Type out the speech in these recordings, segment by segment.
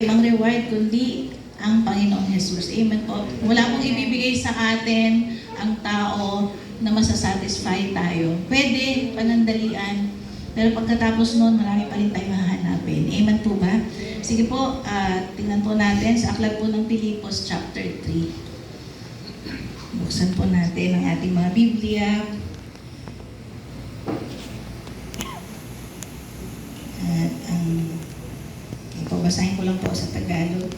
Ang reward kundi ang Panginoong Jesus. Amen po. Wala pong ibibigay sa atin ang tao na masasatisfy tayo. Pwede, panandalian, pero pagkatapos nun, marami pa rin tayong hahanapin. Amen po ba? Sige po, tingnan po natin sa aklat po ng Pilipos chapter 3. Buksan po natin ang ating mga Biblia. At basahin ko lang po sa Tagalog.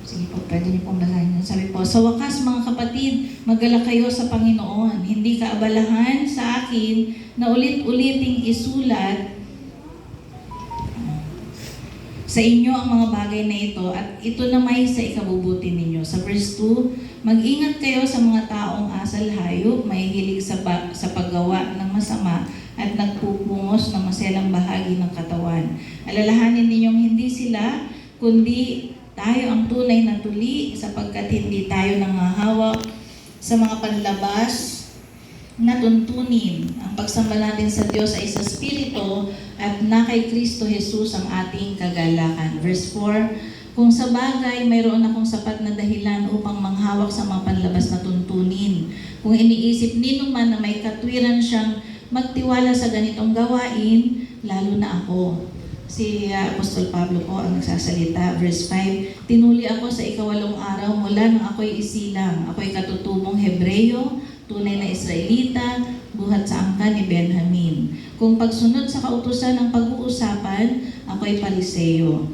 Sige po, pwede niyo pong basahin. Sabi po, sa wakas mga kapatid, magala kayo sa Panginoon. Hindi kaabalahan sa akin na ulit-uliting isulat sa inyo ang mga bagay na ito at ito na may sa ikabubuti ninyo. Sa verse 2, mag-ingat kayo sa mga taong asal hayop, may hilig sa paggawa ng masama at nagpupungos ng maselang bahagi ng katawan. Alalahanin ninyong hindi sila, kundi tayo ang tunay na tuli sapagkat hindi tayo nangahawak sa mga panlabas na tuntunin. Ang pagsamba natin sa Diyos ay sa Espiritu at na kay Kristo Jesus ang ating kagalakan. Verse 4, kung sa bagay mayroon akong sapat na dahilan upang manghawak sa mga panlabas na tuntunin. Kung iniisip nino man na may katwiran siyang magtiwala sa ganitong gawain, lalo na ako. Si Apostol Pablo po ang nagsasalita. Verse 5, tinuli ako sa 8 araw mula nang ako'y isilang. Ako'y katutubong Hebreyo, tunay na Israelita, buhat sa angkan ni Benjamin. Kung pagsunod sa kautusan ng pag-uusapan, ako'y Pariseo.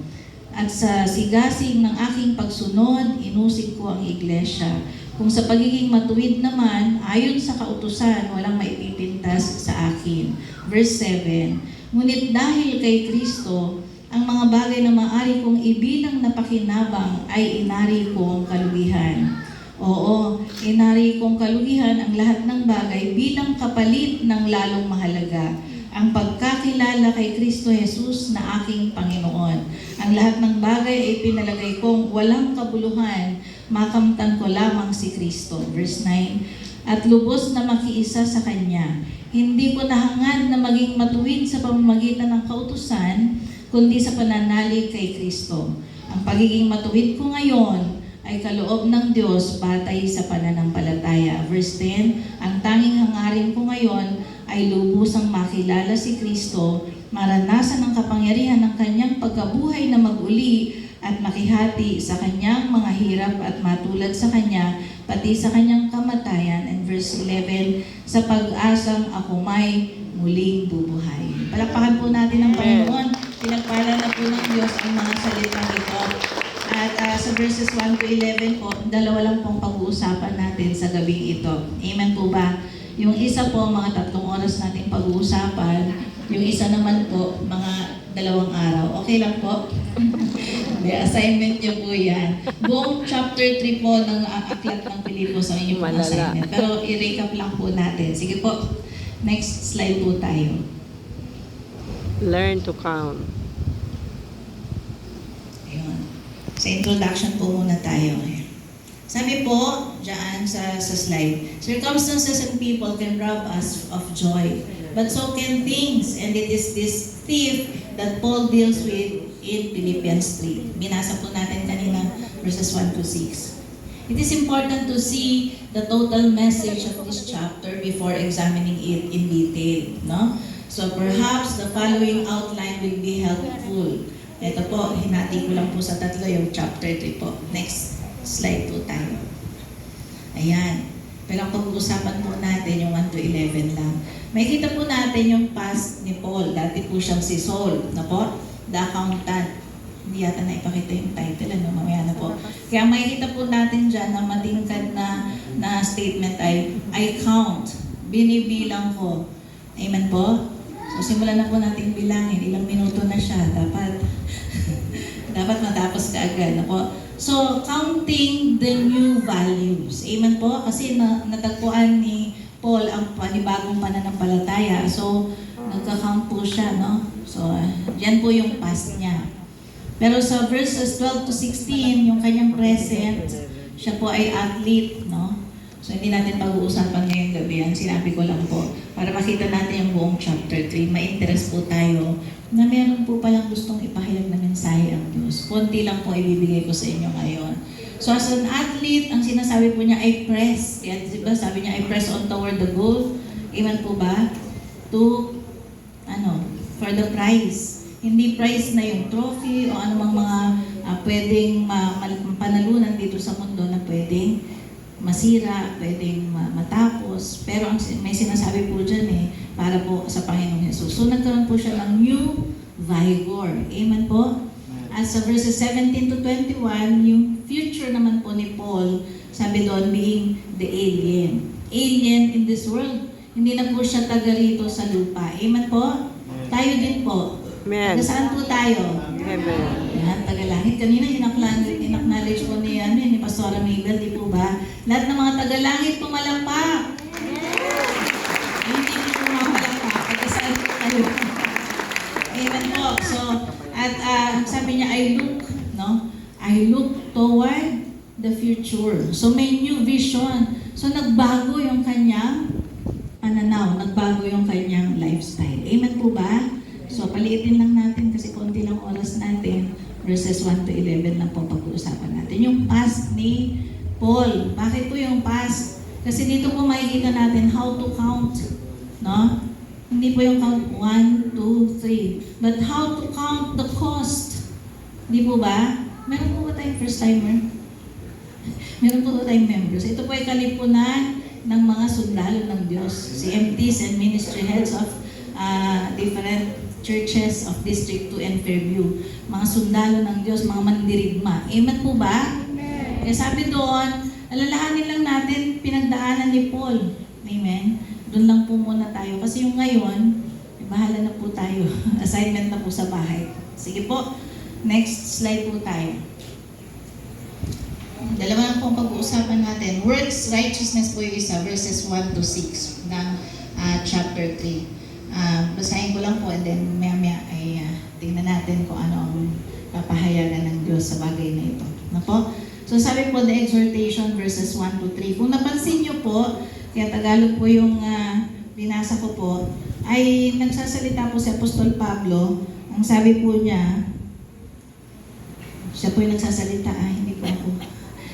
At sa sigasig ng aking pagsunod, inusig ko ang iglesia. Kung sa pagiging matuwid naman, ayon sa kautusan, walang maipipintas sa akin. Verse 7, ngunit dahil kay Kristo, ang mga bagay na maaari kong ibilang na pakinabang ay inari kong kalugihan. Oo, inari kong kalugihan ang lahat ng bagay bilang kapalit ng lalong mahalaga, ang pagkakilala kay Kristo Jesus na aking Panginoon. Ang lahat ng bagay ay pinalagay kong walang kabuluhan, makamtan ko lamang si Kristo. Verse 9, at lubos na makiisa sa Kanya. Hindi ko nahangad na maging matuwid sa pamamagitan ng kautusan, kundi sa pananalig kay Kristo. Ang pagiging matuwid ko ngayon ay kaloob ng Diyos batay sa pananampalataya. Verse 10, ang tanging hangarin ko ngayon ay lubusang makilala si Kristo, maranasan ang kapangyarihan ng kanyang pagkabuhay na mag-uli at makihati sa kanyang mga hirap at matulad sa kanya, pati sa kanyang kamatayan. And verse 11, sa pag-asang ako may muling bubuhay. Palakpakan po natin ang Panginoon. Pinagpala na po ng Diyos ang mga salitang ito. At sa verses 1 to 11 po, dalawa lang pong pag-uusapan natin sa gabing ito. Amen po ba? Yung isa po, mga 3 oras natin pag-uusapan. Yung isa naman po, mga 2 araw. Okay lang po? Assignment niyo po yan. Buong chapter 3 po ng aklat ng Pilipos ang inyong assignment. Pero i-recap lang po natin. Sige po, next slide po tayo. Learn to count. Sa introduction po muna tayo. Sabi po, dyan sa slide, circumstances and people can rob us of joy, but so can things, and it is this thief that Paul deals with in Philippians 3. Binasa po natin kanina verses 1 to 6. It is important to see the total message of this chapter before examining it in detail. No? So perhaps the following outline will be helpful. Ito po, hinati ko lang po sa 3 yung chapter 3 po. Next slide po tayo. Ayan. Pero ang pag-uusapan po natin yung 1 to 11 lang. May kita po natin yung past ni Paul. Dati po siyang si Saul. Na po? The Accountant. Hindi yata na ipakita yung title. Ano? Mamaya na po. Kaya may kita po natin dyan na matingkad na statement ay, I count. Binibilang ko. Amen po? So simulan na po natin bilangin. Ilang minuto na siya. Dapat matapos ka agad. Ako. So, counting the new values. Amen po? Kasi natagpuan ni Paul ang panibagong pananampalataya. So, nagka-count po siya, no? So, yan po yung past niya. Pero sa verses 12 to 16, yung kanyang present, siya po ay athlete, no? So hindi natin pag-uusapan ngayong gabi yan. Sinabi ko lang po para makita natin yung buong chapter 3. Ma-interest po tayo na meron po palang gustong ipahayag na mensahe ang Diyos. Konti lang po ibibigay ko sa inyo ngayon. So as an athlete, ang sinasabi po niya ay press. Kaya diba sabi niya ay press on toward the goal. Amen po ba? To, for the prize. Hindi prize na yung trophy o anumang mga pwedeng panalunan dito sa mundo na pwedeng masira, pwedeng matapos. Pero may sinasabi po dyan para po sa Panginoong Jesus. So nagkaroon po siya ng new vigor. Amen po? At sa verses 17 to 21, yung future naman po ni Paul, sabi doon, being the alien. Alien in this world. Hindi na po siya taga rito sa lupa. Amen po? Tayo din po. Amen. Taga saan po tayo? Amen. Yan, taga-langit. Kanina, in-acknowledge po ni Pastora Mabel, di po ba? Lahat ng mga taga-langit pumalakpak. Hindi po mapalakpak. Taga saan po tayo? Amen po. So, at sabi niya, I look toward the future. So, may new vision. So, nagbago yung kanyang pananaw, nagbago yung kanyang lifestyle. Amen po ba? So, paliitin lang natin kasi konti lang oras natin. Verses 1 to 11 lang po pag-uusapan natin. Yung past ni Paul. Bakit po yung past? Kasi dito po makikita natin how to count. No? Hindi po yung count 1, 2, 3. But how to count the cost. Di po ba? Meron po ba tayong first timer? Meron po ba tayong members? Ito po ay kalipunan ng mga sundalo ng Diyos. CMTs and ministry heads of different churches of District 2 and Fairview. Mga sundalo ng Diyos, mga mandirigma. Amen po ba? Amen. Kaya sabi doon, alalahanin lang natin pinagdaanan ni Paul. Amen? Doon lang po muna tayo. Kasi yung ngayon, bahala na po tayo. Assignment na po sa bahay. Sige po, next slide po tayo. Dalawa lang pong pag-uusapan natin. Works righteousness po yung isa, verses 1 to 6 ng chapter 3. Basahin ko lang po and then maya-maya ay tingnan natin kung ano ang papahayagan ng Diyos sa bagay na ito. Nako? So sabi po the exhortation verses 1 to 3. Kung napansin niyo po, kaya Tagalog po yung binasa ko po, ay nagsasalita po si Apostol Pablo. Ang sabi po niya, siya po yung nagsasalita, hindi po ako.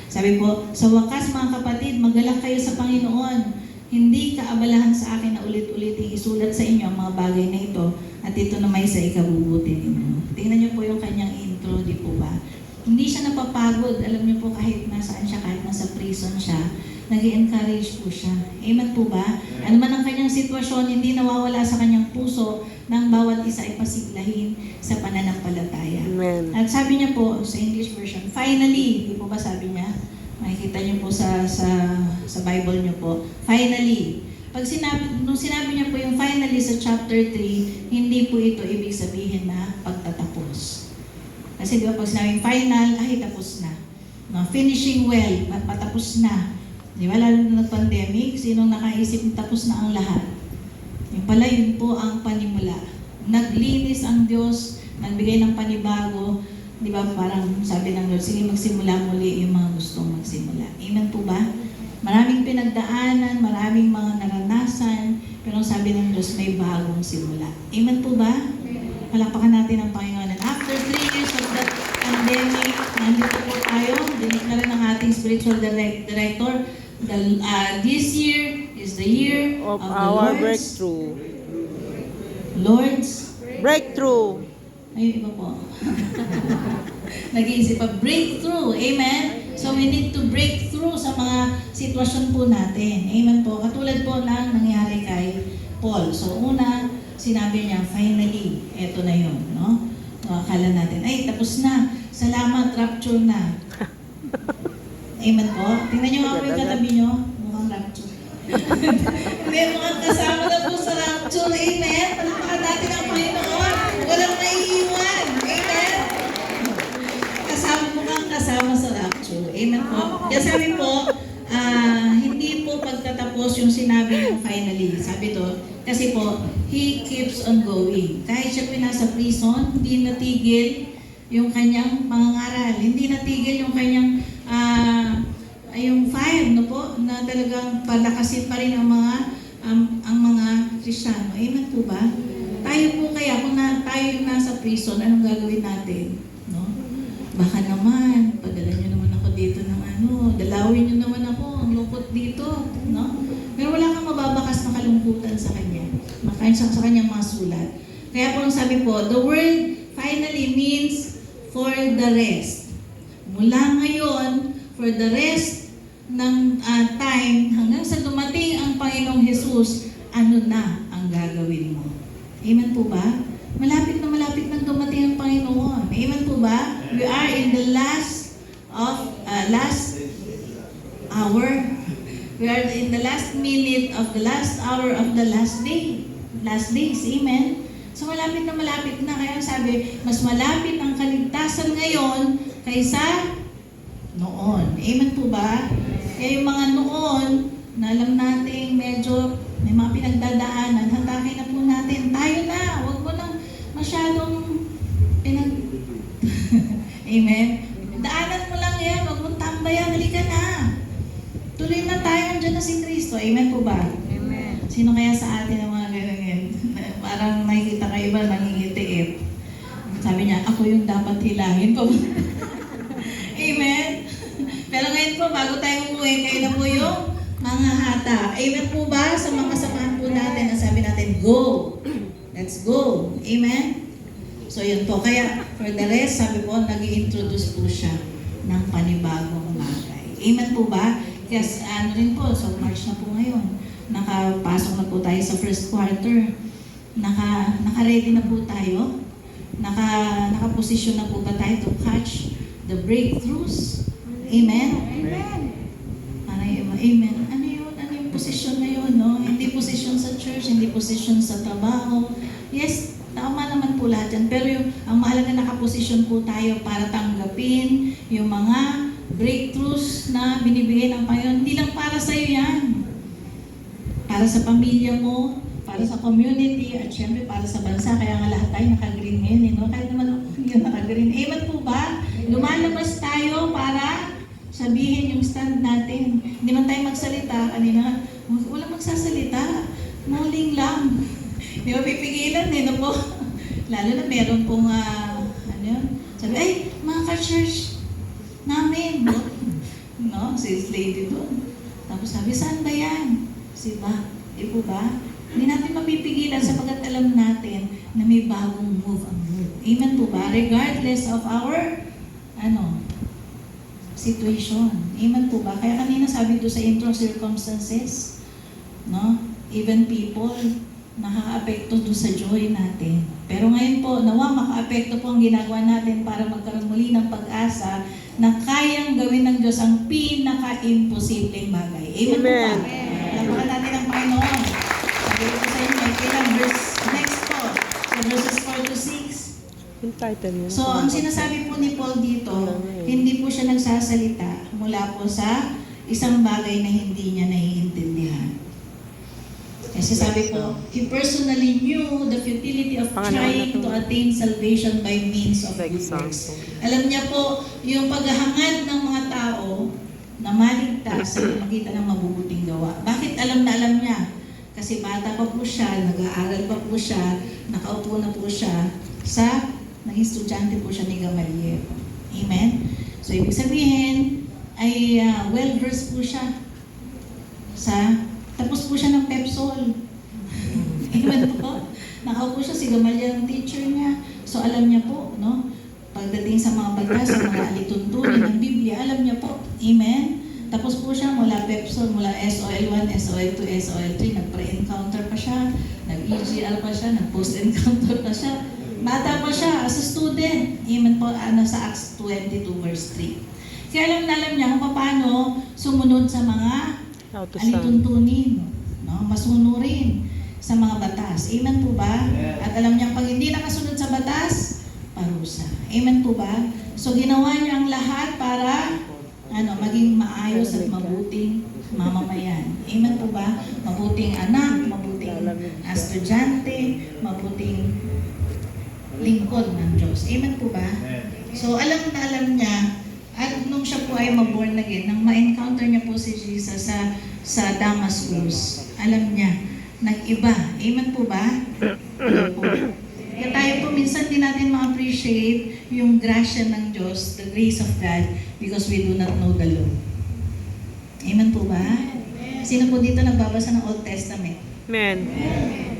Sabi po, sa wakas mga kapatid, magalak kayo sa Panginoon. Hindi kaabalahan sa akin na ulit-uliting isulat sa inyo ang mga bagay na ito at ito na may sa ikabubuti ninyo. Tingnan niyo po yung kanyang intro, di po ba? Hindi siya napapagod. Alam niyo po kahit nasaan siya, kahit nasa prison siya, nag-i-encourage po siya. Amen po ba? Ano man ang kanyang sitwasyon, hindi nawawala sa kanyang puso ng bawat isa ay pasiglahin sa pananampalataya. Amen. At sabi niya po sa English version, finally, di po ba sabi niya? Makikita niyo po sa Bible niyo po. Finally, nung sinabi niya po yung finally sa chapter 3, hindi po ito ibig sabihin na pagtatapos. Kasi di ba pag sinabing final, ay tapos na. No, finishing well, patapos na. Di ba lalo na nag-pandemic, sinong nakaisip tapos na ang lahat? Yung pala yun po ang panimula. Naglinis ang Diyos, nagbigay ng panibago. Di ba parang sabi ng Lord, sige magsimula muli yung mga gustong magsimula. Amen po ba? Maraming pinagdaanan, maraming mga naranasan, pero sabi ng Diyos may bagong simula. Amen po ba? Palakpakan natin ang Panginoon. And after 3 years of that pandemic, nandito po tayo, dinig na rin ang ating spiritual director. This year is the year Of the our Lord's breakthrough. Ay, iba po. Nag-iisip pa, breakthrough. Amen? So, we need to break through sa mga sitwasyon po natin. Amen po. Katulad po ng nangyari kay Paul. So, una, sinabi niya, finally, eto na yun. No? So, akala natin, ay, tapos na. Salamat, rapture na. Amen po. Tingnan niyo nga po yung katabi niyo. Mukhang rapture. Hindi, mukhang kasama na po sa rapture. Amen? Palakpakan natin ang Panginoon. Walang naiiwan. Amen? Kasama sa rapture. Amen po. Kaya sabi po, hindi po pagtatapos yung sinabi ng finally. Sabi to, kasi po, He keeps on going. Kahit siya po nasa prison, hindi natigil yung kanyang pangangaral. Hindi natigil yung kanyang ay yung 5, no po, na talagang palakasin pa rin ang mga Kristiyano. Amen po ba? Tayo po kaya, kung tayo yung nasa prison, anong gagawin natin? No? Baka naman, padala nyo naman ako dito ng dalawin nyo naman ako, ang lungkot dito. No? Pero wala kang mababakas na kalungkutan sa kanya. Makain sa kanyang mga sulat. Kaya po sabi po, the word finally means for the rest. Mula ngayon, for the rest ng time, hanggang sa dumating ang Panginoong Jesus, ano na ang gagawin mo? Amen po ba? Malapit na dumating ang Panginoon. Amen po ba? We are in the last hour. We are in the last minute of the last hour of the last day. Last days. Amen? So malapit na. Kaya sabi, mas malapit ang kaligtasan ngayon kaysa noon. Amen po ba? Kaya yung mga noon, na alam natin medyo may mga pinagdadaanan, hatakin na po natin. Tayo na, huwag mo nang masyadong Amen? Daanan mo lang yan, huwag mong tambayan, halika na. Tuloy na tayo, andyan na si Kristo. Amen po ba? Amen. Sino kaya sa atin ang mga ganyan? Parang nakikita kayo ba, nangingitiit. Sabi niya, ako yung dapat hilangin po. Amen? Pero ngayon po, bago tayo umuwi, kayo na po yung mga hata. Amen po ba? Sa mga kasamahan po natin, ang sabi natin, go. Let's go. Amen? So yun po. Kaya for the rest, sabi po, nag-i-introduce po siya ng panibagong bagay. Amen po ba? Kasi rin po, so March na po ngayon. Nakapasok na po tayo sa first quarter. Naka-ready na po tayo. Naka-position na po ba tayo to catch the breakthroughs? Amen? Amen. Amen. Ano yung position na yun, no? Hindi position sa church, hindi position sa trabaho. Yes, tama naman po lahat yan. Pero ang mahalaga nakaposisyon po tayo para tanggapin yung mga breakthroughs na binibigay ng Panginoon. Hindi lang para sa iyo yan. Para sa pamilya mo, para sa community, at syempre para sa bansa. Kaya nga lahat tayo naka-green ngayon, no? Kahit naman yung naka-green. Amen po ba? Lumalabas tayo para sabihin yung stand natin. Hindi man tayo magsalita. Kanina, walang magsasalita. Muling lang. Hindi mo pipigilan, no po? Lalo na meron pong, sabi, ay, mga ka-church namin, no? Si lady doon. Tapos sabi, saan ba yan? Si ba? Di po ba? Hindi natin mapipigilan sapagkat alam natin na may bagong move ang move. Amen po ba? Regardless of our, situation. Amen po ba? Kaya kanina sabi doon sa intro, circumstances, no? Even people, nakaka-apekto doon sa joy natin. Pero ngayon po, nawa maka-apekto po ang ginagawa natin para magkaroon muli ng pag-asa na kayang gawin ng Diyos ang pinaka-imposibleng bagay. Amen po ba? Lampakan natin ang Panginoon. Sabi ko sa inyo, kailang verse next po, sa verses 4 to 6. Yung title yun. So, ang sinasabi po ni Paul dito, hindi po siya nagsasalita mula po sa isang bagay na hindi niya naiintindihan. Kasi sabi ko, he personally knew the futility of trying to attain salvation by means of good works. Alam niya po, yung paghahangad ng mga tao na maligtas sa makita ng mabubuting gawa. Bakit alam na alam niya? Kasi bata pa po siya, nag-aaral pa po siya, nakaupo na po siya sa naging estudyante po siya ni Gamaliel. Amen? So, ibig sabihin, ay well-versed po siya tapos po siya ng Pepsol. Amen po? Nakaupo siya, si Gamaliel ang teacher niya. So, alam niya po, no? Pagdating sa mga batas, sa mga alituntunin ng Biblia, alam niya po. Amen? Tapos po siya mula Pepsol, mula SOL1, SOL2, SOL3, nag-pre-encounter pa siya, nag-EGR pa siya, nag-post-encounter pa siya. Bata pa siya as a student. Amen po, sa Acts 22 verse 3. Kaya alam na alam niya kung paano sumunod sa mga alituntunin, no? Masunurin sa mga batas. Amen po ba? At alam niya pag hindi nakasunod sa batas, parusa. Amen po ba? So ginawa niya ang lahat para maging maayos at mabuting mamamayan. Amen po ba? Mabuting anak, mabuting estudyante, mabuting lingkod ng Diyos. Amen po ba? So alam na alam niya, at nung nung siya po ay maborn again, nang ma-encounter niya po si Jesus sa Damascus, alam niya, nag-iba. Amen po ba? Ano po? Kaya tayo po, minsan din natin ma-appreciate yung grasya ng Diyos, the grace of God, because we do not know the law. Amen po ba? Sino po dito nagbabasa ng Old Testament? Amen.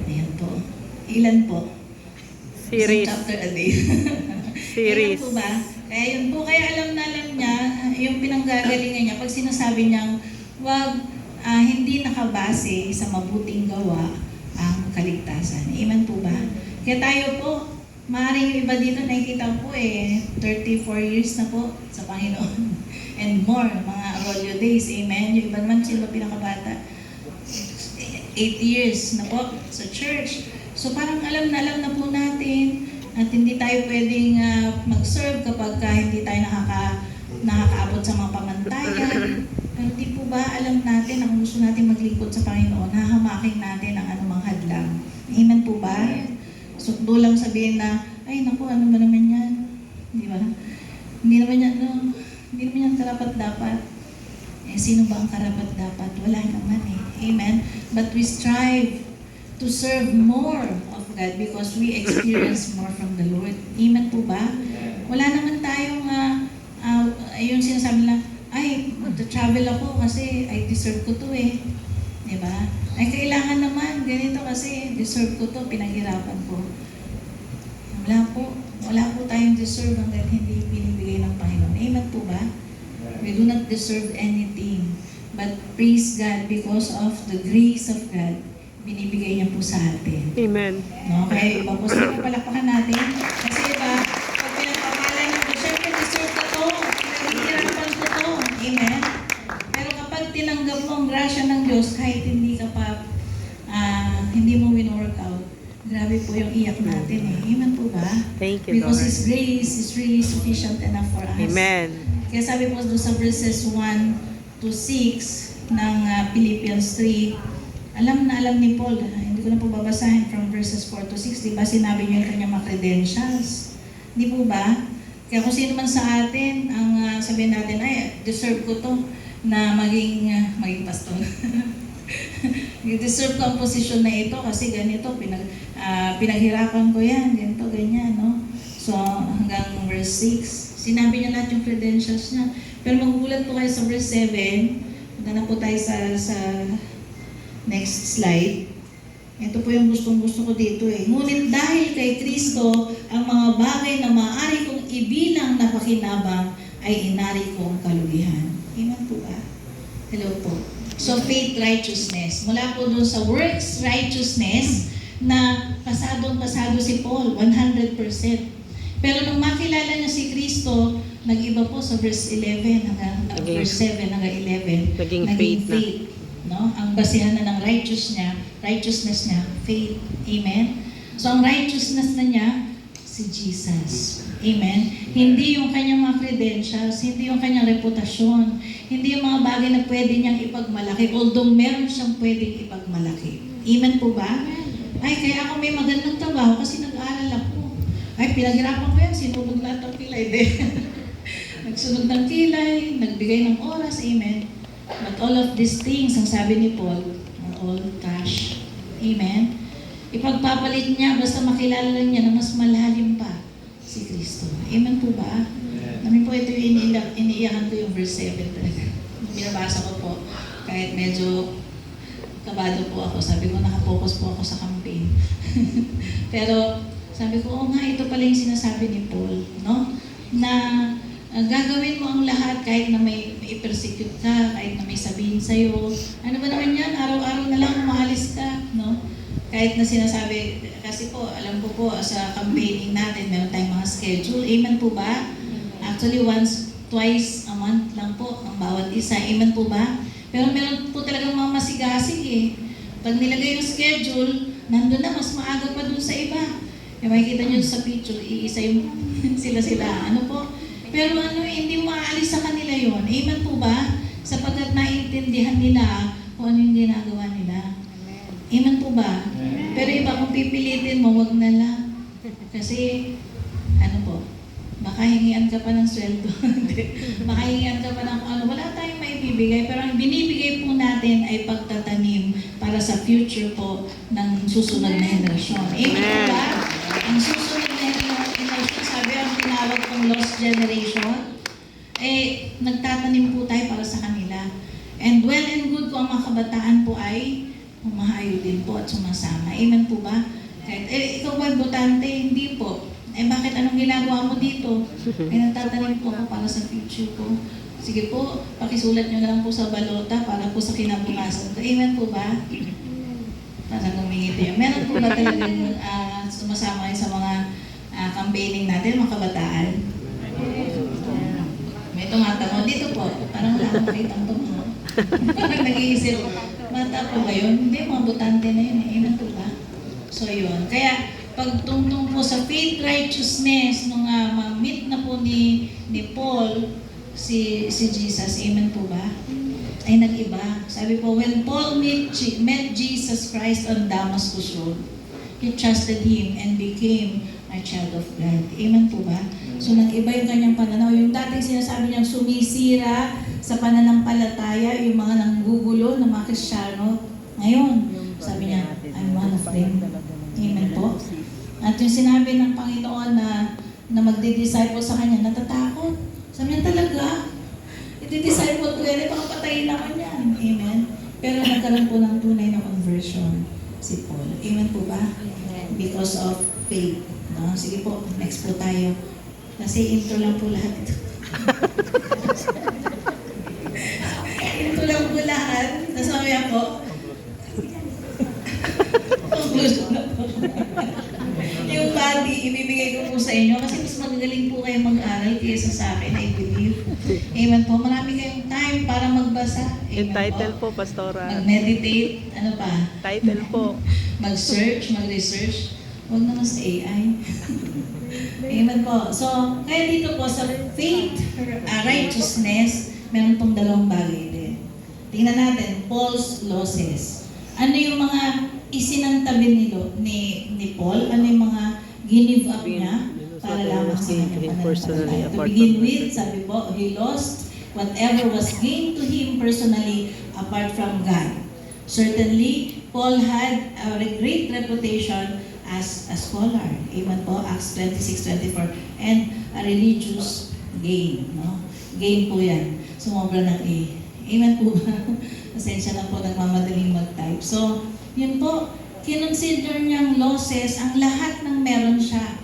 Ayan po. Ilan po? Series. Isang chapter a day. Series. Ayan po ba? Kaya yun po, kaya alam na alam niya, yung pinanggagalingan niya, pag sinasabi niyang, hindi nakabase sa mabuting gawa ang kaligtasan. Amen po ba? Kaya tayo po, maaaring yung iba dito, nakikita po 34 years na po sa Panginoon. And more, mga Arroyo days. Amen. Yung iba naman, sino pinakabata? 8 years na po sa church. So parang alam na po natin at hindi tayo pwedeng mag-serve kapag hindi tayo nakakaabot sa mga pamantayan. Pero di po ba alam natin na kung gusto natin maglingkod sa Panginoon, hahamakin natin ang anumang hadlang. Amen po ba? So lang sabihin na, ay naku, ano ba naman yan? Di ba? Hindi naman yan karapat-dapat. Sino ba ang karapat-dapat? Wala naman Amen? But we strive to serve more of God because we experience more from the Lord. Amen po ba? Wala naman tayong yung sinasabi na, ay, mag-travel ako kasi I deserve ko to Diba? Ay, kailangan naman, ganito kasi deserve ko to, pinaghirapan ko. Wala po tayong deserve hanggang hindi binibigay ng Panginoon. Amen po ba? We do not deserve anything. But praise God because of the grace of God, binibigay niya po sa atin. Amen. No? Kaya iba po, sige, palakpakan natin. Kasi iba, pag pinagpapala niyo po, syempre deserve ko to, pinaghihirapan ko to. Amen? Pero kapag tinanggap mo ang grasya ng Diyos, kahit hindi ka pa, hindi mo win-workout, grabe po yung iyak natin Amen po ba? Thank you, Because Lord. His grace is really sufficient enough for us. Amen. Kaya sabi po doon sa verses 1 to 6 ng Philippians 3, alam na alam ni Paul, hindi ko na po babasahin from verses 4 to 6, di ba sinabi niyo yung kanyang mga credentials? Di po ba? Kaya kung sino man sa atin, ang sabihin natin, ay, deserve ko to na maging pastor. Deserve ko ang posisyon na ito kasi ganito, pinaghirapan ko yan, ganito, ganyan, no? So, hanggang verse 6, sinabi niya lahat yung credentials niya. Pero magugulat po kayo sa verse 7, punta na po tayo sa next slide. Ito po yung gustong-gusto ko dito Ngunit dahil kay Kristo, ang mga bagay na maaari kong ibilang na pakinabang ay inari kong kalugihan. Amen po ba? Hello po. So faith righteousness. Mula po dun sa works righteousness na pasadong-pasado si Paul, 100%. Pero nung makilala niya si Kristo, nag-iba po sa verse 11 hanggang verse 7 hanggang 11. Naging faith. No? Ang basehan na ng righteousness niya, faith. Amen? So ang righteousness na niya, si Jesus. Amen? Hindi yung kanyang mga credentials, hindi yung kanyang reputasyon, hindi yung mga bagay na pwede niyang ipagmalaki, although meron siyang pwedeng ipagmalaki. Amen po ba? Ay, kaya ako may magandang trabaho kasi nag-aaral ako. Ay, pinaghirapan ko yan, sinulog lahat ng kilay. Nagsunod ng kilay, nagbigay ng oras, amen. But all of these things, ang sabi ni Paul, are all trash. Amen? Ipagpapalit niya, basta makilala lang niya na mas malalim pa si Kristo. Amen po ba? Namin po ito yung iniiyakan ko yung verse 7 talaga. Binabasa ko po, kahit medyo kabado po ako. Sabi ko, nakapokus po ako sa campaign. Pero sabi ko, oo nga, ito pala yung sinasabi ni Paul, no? Na gagawin mo ang lahat kahit na may i-persecute ka, kahit na may sabihin sa'yo. Ano ba naman yan? Araw-araw na lang umaalis ka, no? Kahit na sinasabi, kasi po, alam ko po, sa campaigning natin, meron tayong mga schedule. Amen po ba? Actually, twice a month lang po ang bawat isa. Amen po ba? Pero meron po talagang mga masigasig Pag nilagay yung schedule, nandun na, mas maaga pa dun sa iba. Makikita nyo sa picture, iisa yung sila-sila. Ano po? Pero hindi maaalis sa kanila yon. Amen po ba? Sapagkat naiintindihan nila kung ano yung ginagawa nila. Amen po ba? Pero iba, kung pipilitin mo, wag na lang. Kasi, makahingian ka pa ng sweldo. Makahingian ka pa ng kung ano. Wala tayong maibibigay, pero ang binibigay po natin ay pagtatanim para sa future po ng susunod na henerasyon. Amen po ba? Ang susunod na henerasyon, sabi ang tinawag kong lost generation, nagtatanim po tayo para sa kanila. And well and good po ang mga kabataan po ay humahayo din po at sumasama. Amen po ba? Kahit, ikaw ba botante? Hindi po. Bakit anong ginagawa mo dito? Nagtatanim po ako para sa future ko. Sige po, pakisulat nyo na lang po sa balota para po sa kinabukasan ko. Amen po ba? Parang ngumingiti yun. Meron po ba talagang sumasama sa mga campaigning natin, mga kabataan? May tumatamo. Dito po, parang wala akong kitang tumo. Nag-iisip, bata po ba yun? Hindi, mga botante na yun. Amen po ba? So yun. Kaya, pagtungtong po sa faith righteousness, nung ma-meet na po ni Paul, si Jesus, amen po ba? Ay nag-iba. Sabi po, when Paul met Jesus Christ on Damascus Road, he trusted Him and became a child of God. Amen po ba? So nag-iba yung kanyang pananaw. Yung dating sinasabi niyang sumisira sa pananampalataya, yung mga nanggugulo ng mga Kristiyano, ngayon, sabi niya, I'm one of them. Amen po. At yung sinabi ng Panginoon na magdi-disciple sa kanya, natatakot. Sabi niya talaga, i-disciple ko yan, baka patayin naman yan. Amen. Pero nagkaroon po ng tunay na conversion si Paul. Amen po ba? Because of faith. No? Sige po, next po tayo. Kasi intro lang po lahat ito. Intro lang po lahat. Tapos mamaya po, conclusion na po. Yung body, ibibigay ko po sa inyo kasi mas magagaling po kayo mag-aral kaysa sa akin, I believe. Amen po. Marami kayong time para magbasa. Yung Amen title po. po, Pastora. Mag-meditate. Ano pa? Title po. Mag-search, mag-research. Huwag naman sa AI. Amen po. So, kaya dito po sa faith, righteousness, meron pong dalawang bagay din. Tingnan natin, Paul's losses. Ano yung mga isinantabi ni Paul? Ano yung mga give up niya para lamang sa kanyang pananampalataya? To begin with, sabi po, he lost whatever was gained to him personally apart from God. Certainly, Paul had a great reputation as a scholar. Amen po, Acts 26:24. And a religious gain. No? Gain po yan. Sumobra ng A. Amen po ba? Pasensya na po, nagmamadaling mag-type. So, yun po, kinonsider niyang losses ang lahat ng meron siya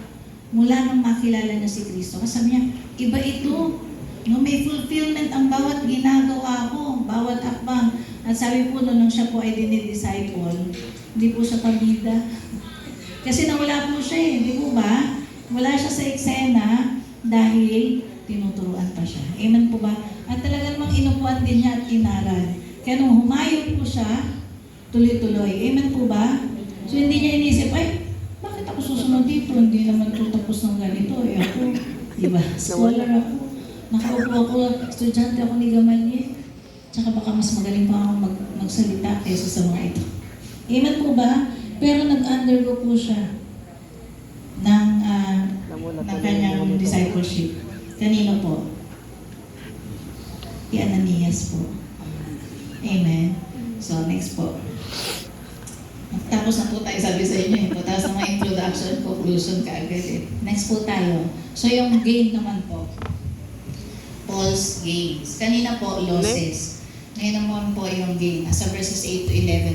mula nang makilala niya si Kristo. Kasi sabi niya, iba ito. No, may fulfillment ang bawat ginagawa ko, bawat akbang. At sabi po nung siya po ay dinidisciple, hindi po siya pabida. Kasi nawala po siya eh, di po ba? Wala siya sa eksena dahil tinuturuan pa siya. Amen po ba? At talaga namang inupuan din niya at inaral. Kaya nung humayo po siya, tuloy-tuloy. Amen po ba? So hindi niya inisip, ay, bakit ako susunod dito? Hindi naman ito tapos ng ganito. Eh ako, di ba? Scholar ako. Nakaupo ako, estudyante ako ni Gamaliel. Tsaka baka mas magaling pa ako magsalita kaysa sa mga ito. Amen po ba? Pero nag-undergo po siya ng kanyang discipleship. Kanino po? Si Ananias po. Amen. So, next po. Tapos na po tayo, sabi sa inyo. Tapos na mga introduction, conclusion kaagad eh. Next po tayo. So, yung gain naman po. Paul's gains. Kanina po, losses. Ngayon naman po yung gain. Nasa verses 8 to 11.